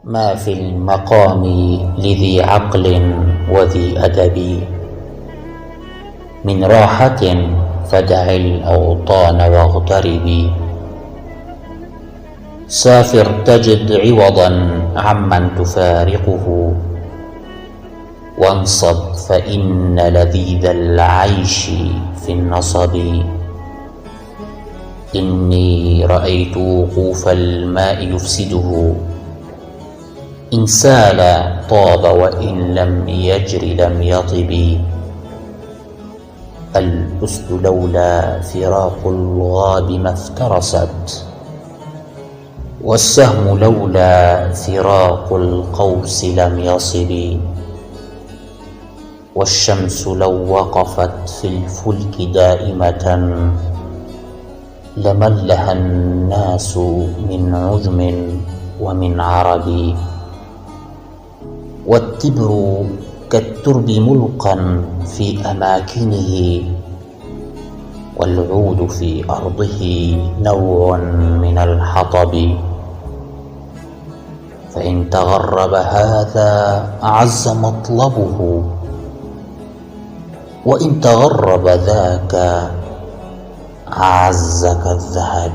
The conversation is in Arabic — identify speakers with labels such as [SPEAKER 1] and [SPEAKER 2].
[SPEAKER 1] ما في المقام لذي عقل وذي أدب من راحة فدع الأوطان واغترب. سافر تجد عوضا عمن تفارقه، وانصب فإن لذيذ العيش في النصب. إني رأيت وقوف الماء يفسده، إن سال طاب وإن لم يجر لم يطب. الأسد لولا فراق الغاب ما افترست، والسهم لولا فراق القوس لم يصب. والشمس لو وقفت في الفلك دائمة لملها الناس من عجم ومن عرب. والتبر كالترب ملقا في أماكنه، والعود في أرضه نوع من الحطب. فإن تغرب هذا أعز مطلبه، وإن تغرب ذاك أعز كالذهب.